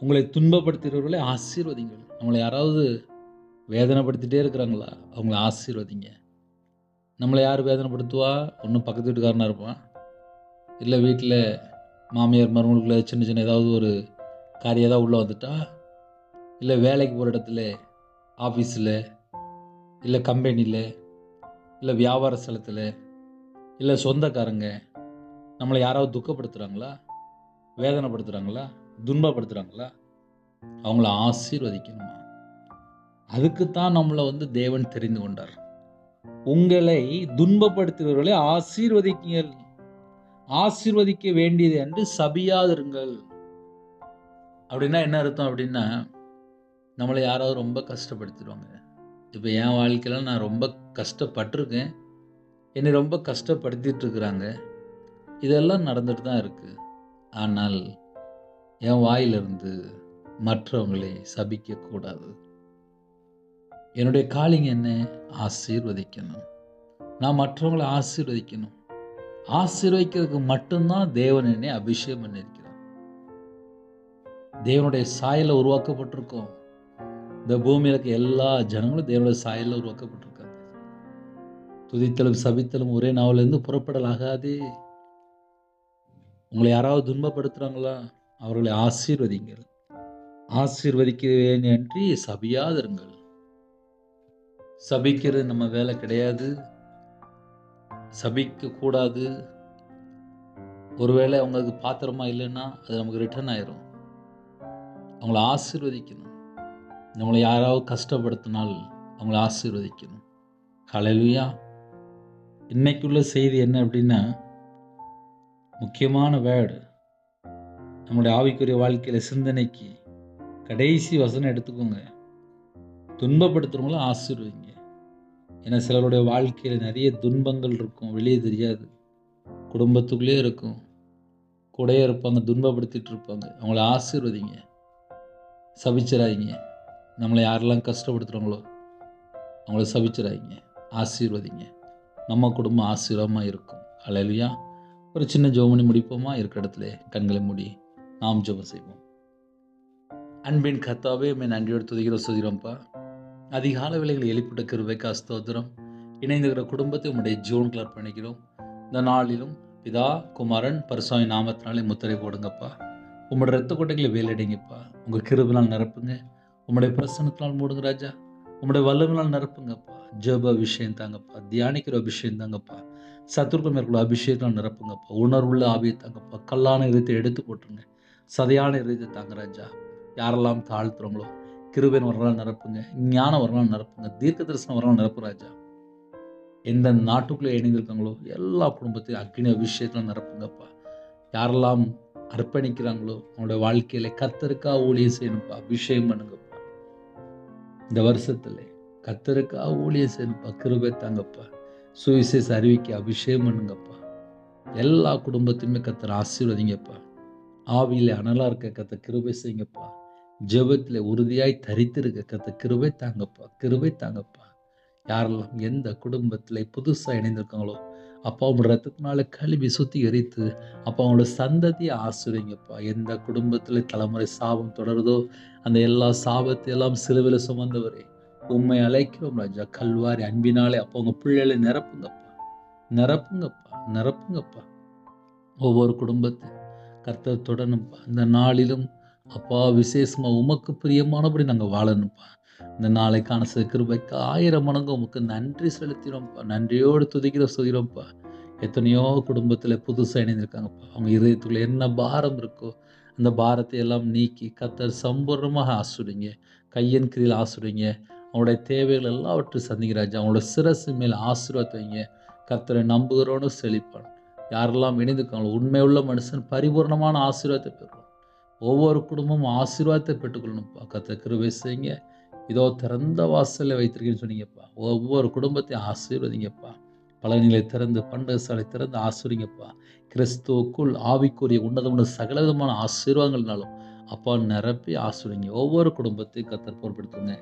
உங்களை துன்பப்படுத்துகிறவர்களை ஆசீர்வதிங்கள். நம்மளை யாராவது வேதனைப்படுத்திகிட்டே இருக்கிறாங்களா, அவங்கள ஆசீர்வதிங்க. நம்மளை யார் வேதனைப்படுத்துவா? ஒன்றும் பக்கத்து வீட்டுக்காரனாக இருப்பான், இல்லை வீட்டில் மாமியார் மருமகளுக்குள்ள சின்ன சின்ன ஏதாவது ஒரு காரியம் ஏதாவது உள்ளே வந்துட்டா, இல்லை வேலைக்கு போகிற இடத்துல, ஆஃபீஸில், இல்லை கம்பெனியில், இல்லை வியாபார ஸ்தலத்தில், இல்லை சொந்தக்காரங்க நம்மளை யாராவது துக்கப்படுத்துகிறாங்களா, வேதனைப்படுத்துகிறாங்களா, துன்பப்படுத்துகிறாங்களா, அவங்கள ஆசீர்வதிக்கணுமா? அதுக்குத்தான் நம்மளை தேவன் தெரிந்து கொண்டார். உங்களை துன்பப்படுத்துகிறவர்களை ஆசீர்வதிக்குங்கள், ஆசீர்வதிக்க வேண்டியது என்று சபியாதிருங்கள். அப்படின்னா என்ன அர்த்தம் அப்படின்னா, நம்மளை யாராவது ரொம்ப கஷ்டப்படுத்திடுவாங்க. இப்போ என் வாழ்க்கையில் நான் ரொம்ப கஷ்டப்பட்டிருக்கேன், என்னை ரொம்ப கஷ்டப்படுத்திட்டு இருக்கிறாங்க. இதெல்லாம் நடந்துட்டு தான் இருக்குது. ஆனால் என் வாயிலிருந்து மற்றவங்களை சபிக்கக்கூடாது. என்னுடைய காலிங் என்ன? ஆசீர்வதிக்கணும். நான் மற்றவங்களை ஆசீர்வதிக்கணும். ஆசீர்வதிக்கிறதுக்கு மட்டும்தான் தேவன் என்னை அபிஷேகம் பண்ணியிருக்கிறார். தேவனுடைய சாயல உருவாக்கப்பட்டிருக்கோம். இந்த பூமியில இருக்க எல்லா ஜனங்களும் தேவனுடைய சாயல உருவாக்கப்பட்டிருக்காங்க. துதித்தலும் சபித்தலும் ஒரே நாவிலிருந்து புறப்படலாகாதே. உங்களை யாராவது துன்பப்படுத்துறாங்களா? அவர்களை ஆசீர்வதிங்கள். ஆசீர்வதிக்கிறேன் என்று சபியாதிருங்கள். சபிக்கிறது நம்ம வேலை கிடையாது. சபிக்க கூடாது. ஒருவேளை அவங்களுக்கு பாத்திரமா இல்லைன்னா அது நமக்கு ரிட்டர்ன் ஆயிரும். அவங்கள ஆசீர்வதிக்கணும். நம்மளை யாராவது கஷ்டப்படுத்தினால் அவங்கள ஆசீர்வதிக்கணும். ஹல்லேலூயா. இன்னைக்குள்ள செய்தி என்ன அப்படின்னா, முக்கியமான வேர்டு நம்முடைய ஆவிக்குரிய வாழ்க்கையில சிந்தனைக்கு கடைசி வசனம் எடுத்துக்கோங்க. துன்பப்படுத்துறவங்கள ஆசீர்வதிங்க. ஏன்னா சிலருடைய வாழ்க்கையில நிறைய துன்பங்கள் இருக்கும், வெளியே தெரியாது. குடும்பத்துக்குள்ளேயே இருக்கும், கூடயே இருப்பாங்க, துன்பப்படுத்திட்டு இருப்பாங்க. அவங்கள ஆசீர்வதிங்க, சபிச்சிடாதீங்க. நம்மளை யாரெல்லாம் கஷ்டப்படுத்துகிறாங்களோ அவங்கள சபிச்சிடாதீங்க, ஆசீர்வதிங்க. நம்ம குடும்பம் ஆசீர்வாதமாக இருக்கும். ஹல்லேலூயா. ஒரு சின்ன ஜெபம் பண்ணி முடிப்போமா? இருக்கிற இடத்துல கண்களை மூடி நாம் ஜெபம் செய்வோம். அன்பின் கர்த்தாவே, உம்மை நன்றியோடு துதிக்கிறோம்ப்பா. அதிகால வேளைகளில் எழுப்பிட்ட கிருபைக்கு ஸ்தோத்திரம். இணைந்திருக்கிற குடும்பத்தை உம்முடைய ஜீவனுக்குள் அர்ப்பணிக்கிறோம். இந்த நாளிலும் பிதா, குமாரன், பரிசுத்த நாமத்தினாலே முத்திரை போடுங்கப்பா. உம்முடைய இரத்த கொட்டைகளை வேலடைங்கப்பா. உங்கள் கிருபையினால் நிரப்புங்க. உம்முடைய பிரசன்னத்தினால் மூடுங்க ராஜா. உம்முடைய வல்லமையினால் நிரப்புங்கப்பா. ஜெப அபிஷேகம் தாங்கப்பா. தியானிக்கிற அபிஷேகம் தாங்கப்பா. சத்துருக்கள் மேற்கொள்ள அபிஷேகத்தால் நிரப்புங்கப்பா. உணர்வுள்ள ஆவியை தாங்கப்பா. கல்லான இதயத்தை எடுத்து போட்டுருங்க. சதையான இதயத்தை தாங்க ராஜா. யாரெல்லாம் தாழ்த்துறவங்களோ கிருபையின் வரலாறு நிரப்புங்க. ஞான வரலாறு நிரப்புங்க. தீர்க்க தரிசன வரலாறு நிரப்பு ராஜா. எந்த நாட்டுக்குள்ளே இணைந்திருக்காங்களோ எல்லா குடும்பத்தையும் அக்னி அபிஷேகத்தில் நிரப்புங்கப்பா. யாரெல்லாம் அர்ப்பணிக்கிறாங்களோ அவங்களுடைய வாழ்க்கையில கர்த்தருக்கா ஊழியம் செய்யணும்ப்பா. அபிஷேகம் பண்ணுங்கப்பா. இந்த வருஷத்துல கர்த்தருக்கா ஊழியம் செய்யணும்ப்பா. கிருபை தாங்கப்பா. சுவிசேஷ அறிவிக்க அபிஷேகம் பண்ணுங்கப்பா. எல்லா குடும்பத்தையுமே கர்த்தர் ஆசீர்வதிங்கப்பா. ஆவியில அனலா இருக்க கர்த்தர் கிருபை செய்யுங்கப்பா. ஜெபத்தில் உறுதியாய் தரித்திருக்க கர்த்தர் கிருபை தாங்கப்பா. கிருபை தாங்கப்பா. யாரெல்லாம் எந்த குடும்பத்தில் புதுசாக இணைந்திருக்காங்களோ அப்பா உங்களோட ரத்தத்தினால கழுவி சுத்திகரித்து அப்பா அவங்களோட சந்ததியை ஆசீர்வதிங்கப்பா. எந்த குடும்பத்தில் தலைமுறை சாபம் தொடருதோ அந்த எல்லா சாபத்தையெல்லாம் சிலுவையில் சுமந்தவரே உண்மை அழைக்கிறோம் ராஜா. கல்வாரி அன்பினாலே அப்போ உங்க பிள்ளைகளை நிரப்புங்கப்பா. நிரப்புங்கப்பா. நிரப்புங்கப்பா. ஒவ்வொரு குடும்பத்தை கர்த்தர் தொடரணும்ப்பா. இந்த நாளிலும் அப்பா விசேஷமா உமக்கு பிரியமானபடி நாங்கள் வாழணும்ப்பா. இந்த நாளைக்கான கிருபைக்கு 1000 மடங்கு உமக்கு நன்றி செலுத்தினோம்ப்பா. நன்றியோடு சொல்கிறோம்ப்பா. எத்தனையோ குடும்பத்தில் புதுசாக இணைந்திருக்காங்கப்பா. அவங்க இதயத்துக்குள்ள என்ன பாரம் இருக்கோ அந்த பாரத்தை எல்லாம் நீக்கி கர்த்தர் சம்பூர்ணமாக ஆசீர்வதிங்க. கையின் கீழில் ஆசீர்வதிங்க. அவங்களுடைய தேவைகள் எல்லாவற்றையும் சந்திக்கிறாஜா. அவங்களோட சிரசு மேல் ஆசீர்வாதத்தை வைங்க. கர்த்தரை நம்புகிறோன்னு செழிப்பான். யாரெல்லாம் இணைந்திருக்காங்களோ உண்மையுள்ள மனுஷன் பரிபூர்ணமான ஆசீர்வாதத்தை பெறுவோம். ஒவ்வொரு குடும்பமும் ஆசீர்வாதத்தை பெற்றுக்கொள்ளணும்ப்பா. கர்த்தர் கிருபை செய்யுங்க. இதோ திறந்த வாசலில் வைத்திருக்கேன்னு சொன்னீங்கப்பா. ஒவ்வொரு குடும்பத்தையும் ஆசீர்வதிங்கப்பா. பலனிலை திறந்து பண்டக சாலை திறந்து ஆசீர்வதிங்கப்பா. கிறிஸ்துவுக்குள் ஆவிக்குரிய உன்னதமான சகல விதமான ஆசீர்வாதங்கள்னாலும் அப்பா நிரப்பி ஆசீர்வதிங்க. ஒவ்வொரு குடும்பத்தையும் கர்த்தர் பொறுப்படுத்துங்க.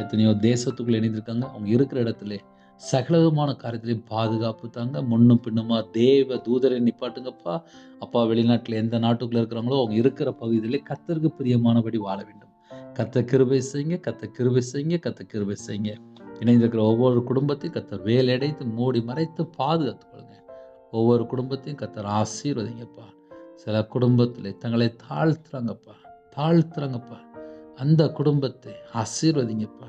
எத்தனையோ தேசத்துக்குள்ள இணைந்திருக்காங்க. அவங்க இருக்கிற இடத்துல சகல விதமான காரியத்திலையும் பாதுகாப்பு தாங்க. முன்னும் பின்னுமா தேவ தூதரை நிப்பாட்டுங்கப்பா. அப்பா வெளிநாட்டில் எந்த நாட்டுக்குள்ள இருக்கிறாங்களோ அவங்க இருக்கிற பகுதியிலே கர்த்தருக்கு பிரியமானபடி வாழ வேண்டும். கர்த்தர் கிருபை செய்யுங்க. கர்த்தர் கிருபை செய்யுங்க. கர்த்தர் கிருபை செய்யுங்க. இணைந்திருக்கிற ஒவ்வொரு குடும்பத்தையும் கர்த்தர் வேலையடைத்து மூடி மறைத்து பாதுகாத்துக்கொள்ளுங்க. ஒவ்வொரு குடும்பத்தையும் கர்த்தர் ஆசீர்வதிங்கப்பா. சில குடும்பத்தில் தங்களை தாழ்த்துறாங்கப்பா. அந்த குடும்பத்தை ஆசீர்வதிங்கப்பா.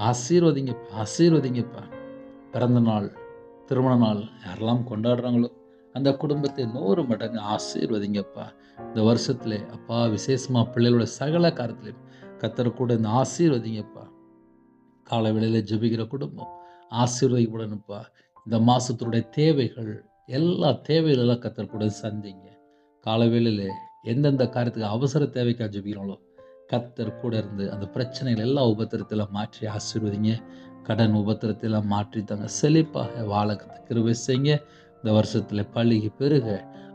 ஆசீர்வதிங்கப்பா. ஆசீர்வதிங்கப்பா. பிறந்த நாள், திருமண நாள் யாரெல்லாம் கொண்டாடுறாங்களோ அந்த குடும்பத்தை 100 மடங்கு ஆசீர்வதிங்கப்பா. இந்த வருஷத்துல அப்பா விசேஷமா பிள்ளைகளோட சகல காரியத்திலையும் கர்த்தர் கூட இந்த ஆசீர்வதிங்கப்பா. காலை வேளையில் ஜெபிக்கிற குடும்பம் ஆசீர்வதிக்கப்படணும்ப்பா. இந்த மாசத்தினுடைய தேவைகள் எல்லா தேவைகளெல்லாம் கர்த்தர் கூட சந்திங்க. காலை வேளையில் எந்தெந்த காரியத்துக்கு அவசர தேவைக்காக ஜெபிக்கிறாங்களோ கர்த்தர் கூட இருந்து அந்த பிரச்சனைகள் எல்லா உபத்திரத்தெல்லாம் மாற்றி ஆசீர்வதிங்க. கடன் உபத்திரத்தெல்லாம் மாற்றி தாங்க. செழிப்பாக வாழ கிருபை செய்யுங்க. இந்த வருஷத்துல பள்ளிக்கு பெருக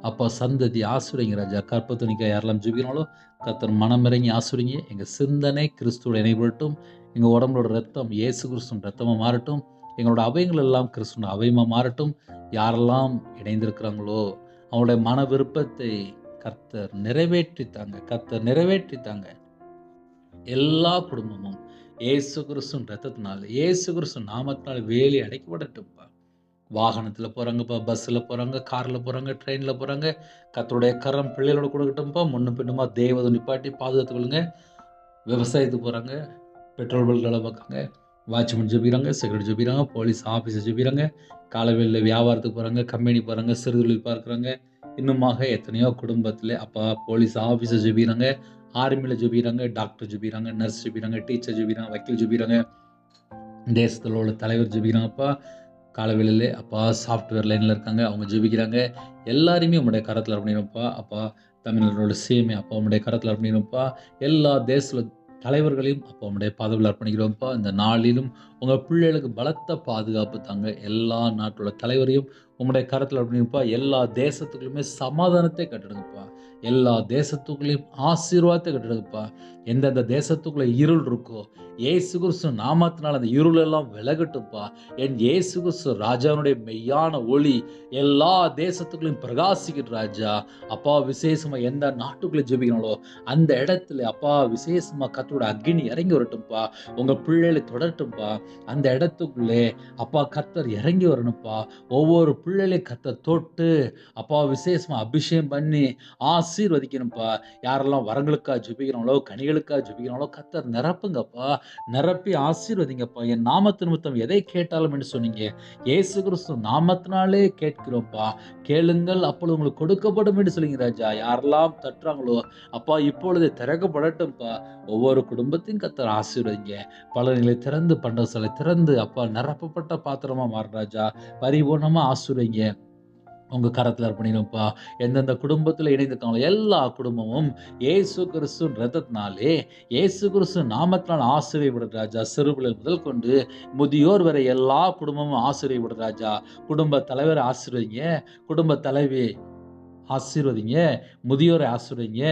அப்பா சந்ததி ஆசீர்வதிங்க ராஜா. கற்பத்தனிக்க யாரெல்லாம் ஜெபிக்கிறாங்களோ கர்த்தர் மனமிறங்கி ஆசீர்வதிங்க. எங்க சிந்தனை கிறிஸ்துவோட இணைப்படட்டும். எங்க உடம்போட ரத்தம் இயேசு கிறிஸ்துவின் ரத்தமா மாறட்டும். எங்களோட அவயங்கள் எல்லாம் கிறிஸ்துவின் அவயமா மாறட்டும். யாரெல்லாம் இணைந்திருக்கிறாங்களோ அவங்களுடைய மன விருப்பத்தை கர்த்தர் நிறைவேற்றித்தாங்க. கர்த்தர் நிறைவேற்றித்தாங்க. எல்லா குடும்பமும் இயேசு கிறிஸ்துவின் ரத்தத்தினால இயேசு கிறிஸ்து நாமத்தினால் வேலி அடைக்கப்படட்டும்ப்பா. வாகனத்தில் போகிறாங்கப்பா, பஸ்ஸில் போகிறாங்க, காரில் போகிறாங்க, ட்ரெயினில் போகிறாங்க. கர்த்தருடைய கரம் பிள்ளைகளோட கொடுக்கட்டும்ப்பா. முன்னும் பின்னுமா தேவதை நிப்பாட்டி பாதுகாத்து கொள்ளுங்க. விவசாயத்துக்கு போகிறாங்க, பெட்ரோல் பங்க் வேலை பார்க்குறாங்க, வாட்ச்மேன் ஜெபிக்கிறாங்க, செக்யூரிட்டி ஜெபிக்கிறாங்க, போலீஸ் ஆஃபீஸர் ஜெபிக்கிறாங்க, காலைவெளியில் வியாபாரத்துக்கு போகிறாங்க, கம்பெனி போகிறாங்க, சிறுதொழில் பார்க்குறாங்க. இன்னுமாக எத்தனையோ குடும்பத்தில் அப்பா போலீஸ் ஆஃபீஸர் ஜெபிக்கிறாங்க, ஆர்மியில் ஜெபிக்கிறாங்க, டாக்டர் ஜெபிக்கிறாங்க, நர்ஸ் ஜெபிக்கிறாங்க, டீச்சர் ஜெபிக்கிறாங்க, வக்கீல் ஜெபிக்கிறாங்க, தேசத்தில் உள்ள தலைவர் ஜெபிக்கிறாங்கப்பா. காலவெளியில் அப்பா சாஃப்ட்வேர் லைனில் இருக்காங்க, அவங்க ஜெபிக்கிறாங்க. எல்லாரையுமே உங்களுடைய கரத்தில் அர்ப்பணிப்பா. அப்பா தமிழர்களோட சேமை அப்பா உங்களுடைய கரத்தில் அர்ப்பணிப்பா. எல்லா தேச தலைவர்களையும் அப்பா உங்களுடைய பதவியில் அர்ப்பணிக்கிறோம்ப்பா. இந்த நாளிலும் உங்கள் பிள்ளைகளுக்கு பலத்த பாதுகாப்பு தாங்க. எல்லா நாட்டோட தலைவரையும் உங்களுடைய கரத்தில் அர்ப்பணிப்பா. எல்லா தேசத்துக்குள்ளுமே சமாதானத்தை கட்டிடுங்கப்பா. எல்லா தேசத்துக்குள்ளேயும் ஆசீர்வாதத்தை கட்டிடுங்கப்பா. எந்தெந்த தேசத்துக்குள்ள இருள் இருக்கோ இயேசு கிறிஸ்து நாமத்தினால் அந்த இருள் எல்லாம் விலகட்டும்ப்பா. என் இயேசு கிறிஸ்து ராஜாவுடைய மெய்யான ஒளி எல்லா தேசத்துக்குள்ளையும் பிரகாசிக்கிட்டு ராஜா. அப்பா விசேஷமா எந்த நாட்டுக்குள்ளே ஜெபிக்கணுங்களோ அந்த இடத்துல அப்பா விசேஷமா கர்த்தரோட அக்கினி இறங்கி வரட்டும்ப்பா. உங்க பிள்ளைகளை தொடரட்டும்ப்பா. அந்த இடத்துக்குள்ளே அப்பா கர்த்தர் இறங்கி வரணும்ப்பா. ஒவ்வொரு பிள்ளைகளையும் கர்த்தர் தொட்டு அப்பா விசேஷமா அபிஷேகம் பண்ணி ஆசீர்வதிக்கணும்ப்பா. யாரெல்லாம் வரங்களுக்கா ஜெபிக்கிறாங்களோ கனிகளுக்கா ஜெபிக்கிறாங்களோ கர்த்தர் நிரப்புங்கப்பா. நிரப்பி ஆசீர்வதிங்கப்பா. என் நாமத்து நிமித்தம் எதை கேட்டாலும் என்று சொன்னீங்க. இயேசு கிறிஸ்து நாமத்தினாலே கேட்கிறோம்ப்பா. கேளுங்கள் அப்பொழுது உங்களுக்கு கொடுக்கப்படும் என்று சொல்லுங்க ராஜா. யாரெல்லாம் தட்டுறாங்களோ அப்பா இப்பொழுது திறக்கப்படட்டும்ப்பா. ஒவ்வொரு குடும்பத்தையும் கர்த்தர் ஆசீர்வதிங்க. பலன்களை திறந்து பண்டசாலை திறந்து அப்பா நிரப்பப்பட்ட பாத்திரமா மாறு ராஜா. பரிபூர்ணமா ஆசீர்வதிங்க. உங்க கரத்தில் அர்ப்பணிப்பா. எந்தெந்த குடும்பத்தில் இணைந்திருக்காங்களோ எல்லா குடும்பமும் இயேசு கிறிஸ்து ரத்தத்தினாலே இயேசு கிறிஸ்து நாமத்தினால் ஆசீர்வதிக்கப்படும் ராஜா. சிறுபிள்ளை முதல் கொண்டு முதியோர் வரை எல்லா குடும்பமும் ஆசீர்வதிக்கப்படும் ராஜா. குடும்ப தலைவரை ஆசீர்வதிங்க, குடும்ப தலைவி ஆசீர்வதிங்க, முதியோரை ஆசீர்வதிங்க,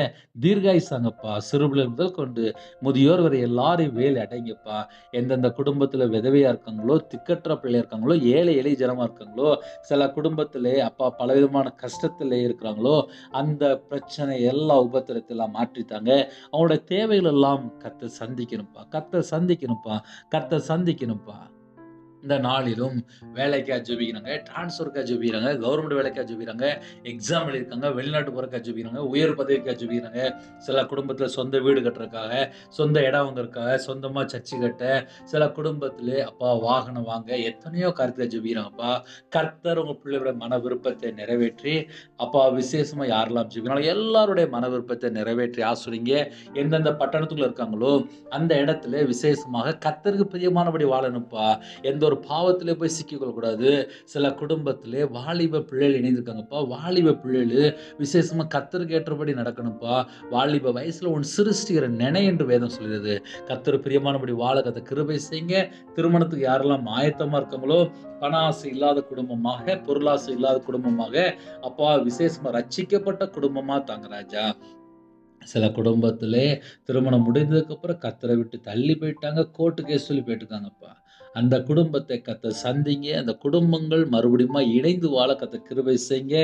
தீர்காயுசாங்கப்பா. சிறுபிள்ளை முதல் கொண்டு முதியோர் வரை எல்லாரையும் வேலை அடைங்கப்பா. எந்தெந்த குடும்பத்தில் விதவையா இருக்காங்களோ, திக்கற்ற பிள்ளையா இருக்காங்களோ, ஏழை எளிய ஜனமா இருக்காங்களோ, சில குடும்பத்திலே அப்பா பலவிதமான கஷ்டத்திலே இருக்கிறாங்களோ, அந்த பிரச்சனை எல்லா உபத்திரத்தெல்லாம் மாற்றித்தாங்க. அவங்களோட தேவைகள் எல்லாம் கர்த்தர் சந்திக்கணும்ப்பா, கர்த்தர் சந்திக்கணும்ப்பா, கர்த்தர் சந்திக்கணும்ப்பா. இந்த நாளிலும் வேலைக்காக ஜெபிக்கிறாங்க, டிரான்ஸ்ஃபருக்காக ஜெபிக்கிறாங்க, கவர்மெண்ட் வேலைக்காக ஜெபிக்கிறாங்க, எக்ஸாம் எழுதியிருக்காங்க, வெளிநாட்டு போகிறக்காக ஜெபிக்கிறாங்க, உயர் பதவிக்காக ஜெபிக்கிறாங்க. சில குடும்பத்தில் சொந்த வீடு கட்டுறதுக்காக, சொந்த இடம் வாங்குறதுக்காக, சொந்தமாக சர்ச்சு கட்ட, சில குடும்பத்தில் அப்பா வாகனம் வாங்க, எத்தனையோ காரியத்தில் ஜெபிக்கிறாங்கப்பா. கர்த்தர் உங்கள் பிள்ளையோட மன விருப்பத்தை நிறைவேற்றி அப்பா விசேஷமாக யாரெல்லாம் ஜெபிக்கிறாங்களோ எல்லாருடைய மன விருப்பத்தை நிறைவேற்றி ஆசிரிங்க. எந்தெந்த பட்டணத்துக்குள்ள இருக்காங்களோ அந்த இடத்துல விசேஷமாக கர்த்தருக்கு பிரியமானபடி வாழணும்ப்பா. எந்த ஒரு பாவத்திலே போய் சிக்கிக்கொள்ளக்கூடாது. சில குடும்பத்திலே வாலிப பிள்ளைகள் இணைந்திருக்காங்கப்பா. வாலிப பிள்ளைகள் விசேஷமா கர்த்தருக்கு ஏற்றபடி நடக்கணும்ப்பா. வாலிப வயசுல உன் சிருஷ்டிக்கிற நினை என்று வேதம் சொல்கிறது. கர்த்தர் பிரியமானபடி வாழ கர்த்தர் கிருபை செய்யுங்க. திருமணத்துக்கு யாரெல்லாம் ஆயத்தமா இருக்காங்களோ பண ஆசை இல்லாத குடும்பமாக, பொருளாசை இல்லாத குடும்பமாக அப்பா விசேஷமா ரட்சிக்கப்பட்ட குடும்பமா தாங்க ராஜா. சில குடும்பத்திலே திருமணம் முடிந்ததுக்கு அப்புறம் கர்த்தரை விட்டு தள்ளி போயிட்டாங்க, கோர்ட்டு கேஸ் சொல்லி போயிட்டுருக்காங்கப்பா. அந்த குடும்பத்தை கர்த்தர் சந்திங்க. அந்த குடும்பங்கள் மறுபடியும் இணைந்து வாழ கர்த்தர் கிருபை செய்யுங்க.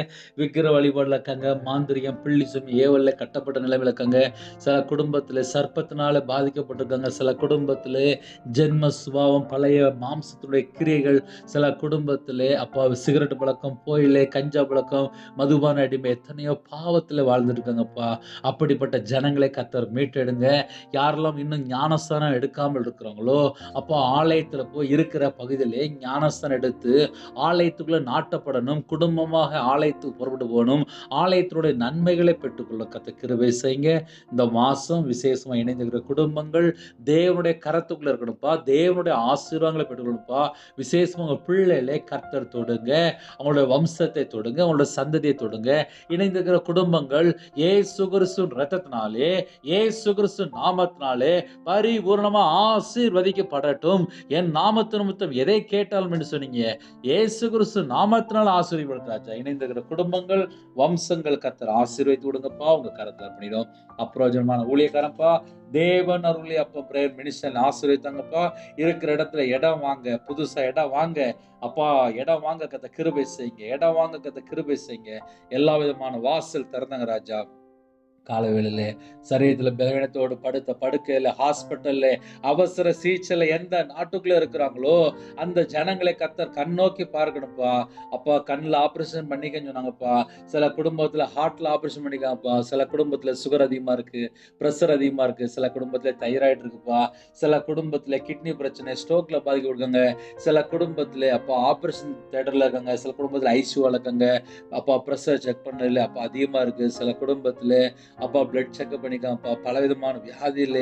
விக்கிர வழிபாடுல இருக்காங்க, மாந்திரிகம், பில்லி சுமி, ஏவல்ல கட்டப்பட்ட நிலைமையில இருக்காங்க. சில குடும்பத்தில் சர்ப்பத்தினால பாதிக்கப்பட்டிருக்காங்க. சில குடும்பத்தில் ஜென்ம சுபாவம், பழைய மாம்சத்துடைய கிரியைகள், சில குடும்பத்தில் அப்பா சிகரெட் பழக்கம், போயிலே, கஞ்சா பழக்கம், மதுபான அடிமை, எத்தனையோ பாவத்தில் வாழ்ந்துட்டு இருக்காங்கப்பா. அப்படிப்பட்ட ஜனங்களை கர்த்தர் மீட்டெடுங்க. யாரெல்லாம் இன்னும் ஞானஸ்தானம் எடுக்காமல் இருக்கிறாங்களோ அப்போ ஆலயத்துல போய் இருக்கிற பகுதியிலே ஞானஸ்தானம் எடுத்து ஆலயத்துக்குள்ள நாட்டப்படணும். குடும்பமாக ஆலயத்துக்கு புறப்பட்டு போகணும். ஆலயத்தினுடைய நன்மைகளை பெற்றுக்கொள்ள கர்த்தர் கிருபை செய்யுங்க. இந்த மாசம் விசேஷமா இணைந்திருக்கிற குடும்பங்கள் தேவனுடைய கரத்துக்குள்ள இருக்கணும்ப்பா. தேவனுடைய ஆசீர்வாதங்களை பெற்றுக்கொள்ளணும்ப்பா. விசேஷமா உங்க பிள்ளைகளை கர்த்தர் தொடுங்க. அவங்களுடைய வம்சத்தை தொடுங்க, அவங்களோட சந்ததியை தொடுங்க. இணைந்திருக்கிற குடும்பங்கள் இயேசு கிறிஸ்துவின் இரத்தத்தினாலே, இயேசு கிறிஸ்து நாமத்தினாலே பரிபூர்ணமா ஆசீர்வதிக்கப்படட்டும். என் நாமத்து நிமித்தம் எதை கேட்டாலும் என்று சொன்னீங்க. இயேசு கிறிஸ்து நாமத்தினால் ஆசீர்வதிக்கப்படும் ராஜா. இணைந்திருக்கிற குடும்பங்கள், வம்சங்கள் கர்த்தர் ஆசீர்வதித்து விடுங்கப்பா. உங்க கரத்துல பண்ணிடும். அப்பிரயோஜனமான ஊழியக்காரப்பா, தேவன் அருளி அப்பா பிரேயர் மினிஸ்டர் ஆசீர்வதித்தாங்கப்பா. இருக்கிற இடத்துல இடம் வாங்க, புதுசா இடம் வாங்க அப்பா. இடம் வாங்க கர்த்தர் கிருபை செய்யுங்க. இடம் வாங்க கர்த்தர் கிருபை செய்யுங்க. எல்லா விதமான வாசல் திறந்தாங்க ராஜா. காலவேளையில சரீரத்துல பலவீனத்தோடு படுத்த படுக்கையில, ஹாஸ்பிட்டல்ல, அவசர சிகிச்சையில எந்த நாட்டுக்குள்ள இருக்கிறாங்களோ அந்த ஜனங்களை கர்த்தர் கண்ணோக்கி பார்க்கணும்ப்பா. அப்பா கண்ணில் ஆப்ரேஷன் பண்ணிக்கன்னு சொன்னாங்கப்பா. சில குடும்பத்துல ஹார்ட்ல ஆப்ரேஷன் பண்ணிக்காங்கப்பா. சில குடும்பத்துல சுகர் அதிகமா இருக்கு, பிரஷர் அதிகமா இருக்கு. சில குடும்பத்துல தைராய்டு இருக்குப்பா. சில குடும்பத்துல கிட்னி பிரச்சனை, ஸ்ட்ரோக்ல பாதிக்கப்பட்டிருக்காங்க. சில குடும்பத்துல அப்பா ஆப்ரேஷன் தியேட்டர்ல இருக்காங்க. சில குடும்பத்துல ஐசியூல இருக்காங்க. அப்பா பிரஷர் செக் பண்ணல அப்பா அதிகமா இருக்கு. சில குடும்பத்துல அப்பா பிளட் செக்அப் பண்ணிக்காங்கப்பா. பலவிதமான வியாதியில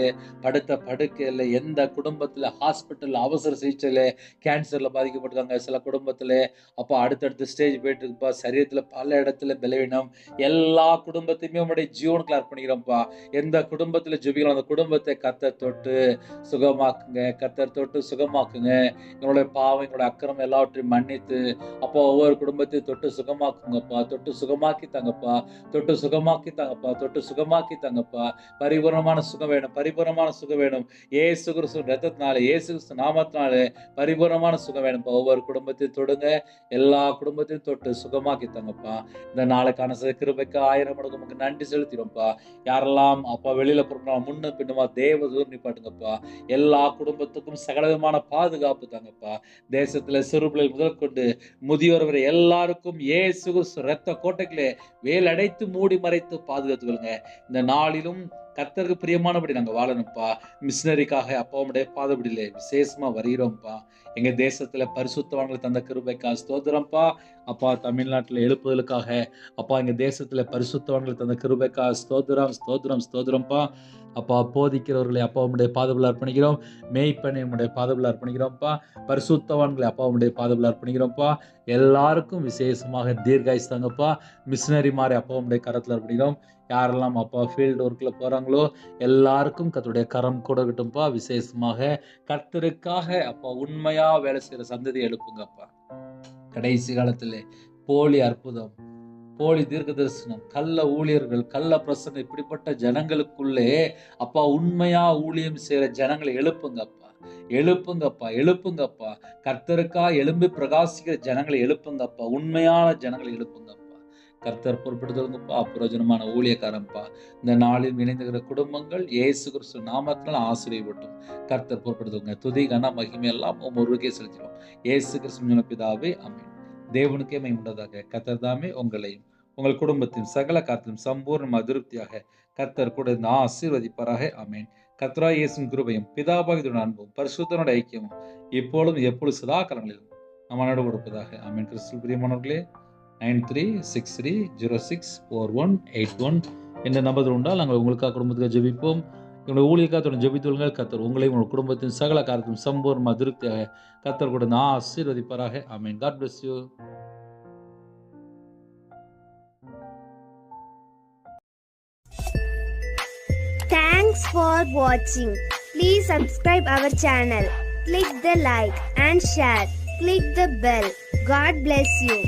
படுத்த படுக்கையில, எந்த குடும்பத்துல ஹாஸ்பிட்டல் அவசர சிகிச்சையில கேன்சர்ல பாதிக்கப்பட்டிருக்காங்க. சில குடும்பத்துல அப்பா அடுத்தடுத்த ஸ்டேஜ் போயிட்டு இருக்குப்பா. சரீரத்துல பல இடத்துல பலவீனம். எல்லா குடும்பத்தையுமே உங்களுடைய ஜீவனுக்குள்ள அர்ப்பணிக்கிறோம்ப்பா. எந்த குடும்பத்துல ஜெபிக்கிறோம் அந்த குடும்பத்தை கர்த்தர் தொட்டு சுகமாக்குங்க. கர்த்தர் தொட்டு சுகமாக்குங்க. எங்களுடைய பாவம், எங்களுடைய அக்கிரமம் எல்லாவற்றையும் மன்னித்து அப்பா ஒவ்வொரு குடும்பத்தையும் தொட்டு சுகமாக்குங்கப்பா. தொட்டு சுகமாக்கி தாங்கப்பா. தொட்டு சுகமாக்கி தாங்கப்பா. தொட்டு சுகமாக்கி தாங்கப்பா. பரிபூரணமான சுகம் வேணும். பரிபூரணமான சுகம் வேணும். இயேசு கிறிஸ்து ரத்தத்தினால, இயேசு கிறிஸ்து நாமத்தினால பரிபூரணமான சுகம் வேணும்ப்பா. ஒவ்வொரு குடும்பத்தையும் தொடுங்க. எல்லா குடும்பத்தையும் தொட்டு சுகமாக்கி தாங்கப்பா. இந்த நாளுக்கான கிருபைக்கு 1000 மடங்கு உமக்கு நன்றி செலுத்திடும்ப்பா. யாரெல்லாம் அப்பா வெளியில போறோம் முன்ன பின்னுமா தேவதூர் நிப்பாட்டுங்கப்பா. எல்லா குடும்பத்துக்கும் சகலவிதமான பாதுகாப்பு தாங்கப்பா. தேசத்துல சிறு பிள்ளைகள் முதல் கொண்டு முதியோர் வரை எல்லாருக்கும் இயேசு கிறிஸ்து ரத்த கோட்டைகளே வேலடைத்து மூடி மறைத்து பாதுகாத்துக்கொள்ளுங்க. இந்த நாளிலும் கர்த்தருக்கு பிரியமானபடி நாங்க வாழணும்ப்பா. மிஷினரிக்காக அப்பாவுடைய பாதபடியிலே விசேஷமா வருகிறோம்ப்பா. எங்க தேசத்துல பரிசுத்தவான்களை தந்த கிருபைக்கா ஸ்தோத்திரம்ப்பா. அப்பா தமிழ்நாட்டில் எழுப்புதலுக்காக அப்பா எங்க தேசத்துல பரிசுத்தவான்களை தந்த கிருபைக்கா ஸ்தோத்திரம் ஸ்தோத்திரம் ஸ்தோத்திரம்ப்பா. அப்பா போதிக்கிறவர்களை அப்பா உம்முடைய பாதபடியில் அர்ப்பணிக்கிறோம். மேய்ப்பனை உம்முடைய பாதபடியில் அர்ப்பணிக்கிறோம்ப்பா. பரிசுத்தவான்களை அப்பா உம்முடைய பாதபடியில் அர்ப்பணிக்கிறோம்ப்பா. எல்லாருக்கும் விசேஷமாக தீர்காயுசு தாங்கப்பா. மிஷினரி மாதிரி அப்பா உம்முடைய கரத்தில் அர்ப்பணிக்கிறோம். யாரெல்லாம் அப்பா ஃபீல்டு ஒர்க்கில் போகிறாங்களோ எல்லாருக்கும் கர்த்தருடைய கரம் கூட இருக்கட்டும்ப்பா. விசேஷமாக கர்த்தருக்காக அப்பா உண்மையாக வேலை செய்கிற சந்ததி எழுப்புங்கப்பா. கடைசி காலத்தில் போலி அற்புதம், போலி தீர்க்க தரிசனம், கள்ள ஊழியர்கள், கள்ள பிரசங்கம் இப்படிப்பட்ட ஜனங்களுக்குள்ளே அப்பா உண்மையா ஊழியம் செய்கிற ஜனங்களை எழுப்புங்கப்பா. எழுப்புங்கப்பா, எழுப்புங்கப்பா. கர்த்தருக்கா எழும்பி பிரகாசிக்கிற ஜனங்களை எழுப்புங்கப்பா. உண்மையான ஜனங்களை எழுப்புங்கப்பா. கர்த்தர் பொறுப்படுத்துங்கப்பா. பிரயோஜனமான ஊழியக்காரன்ப்பா. இந்த நாளில் இணைந்துகிற குடும்பங்கள் இயேசு கிறிஸ்து நாமத்தினால் ஆசீர்வதிக்கட்டும். கர்த்தர் பொறுப்படுத்துங்க. துதி கன மகிமை எல்லாம் ஒருவருக்கே செலுத்திடும். இயேசு கிறிஸ்து பிதாவே ஆமென். தேவனுக்கே மகிமை உண்டதாக. கர்த்தர் தாமே உங்களையும் உங்கள் குடும்பத்தின் சகல காத்திலும் சம்பூர்ண அதிருப்தியாக கர்த்தர் கூட ஆசீர்வதிப்பாராக. ஆமென். கர்த்தராகிய இயேசுவின் கிருபையும் பிதாவாகிய அன்பும் பரிசுத்தனுடைய ஐக்கியமும் இப்பொழுதும் எப்பொழுது சதா காலங்களிலும் நம்மளோடு கொடுப்பதாக. ஆமென். கிறிஸ்துவில் பிரியமானவர்களே 9363064181 என்ற நம்பர் உண்டால் நாங்கள் உங்களுக்காக குடும்பத்துக்கு ஜெபிப்போம். எங்களுடைய ஊழியக்காக ஜெபித்துள்ளுங்கள். கர்த்தர் உங்களையும் உங்கள் குடும்பத்தின் சகல காரியத்திலும் சம்பூர்ண அதிருப்தியாக கர்த்தர் கூட ஆசீர்வதிப்பாராக. ஆமென். God bless you. Thanks for watching. Please subscribe our channel. Click the like and share. Click the bell. God bless you.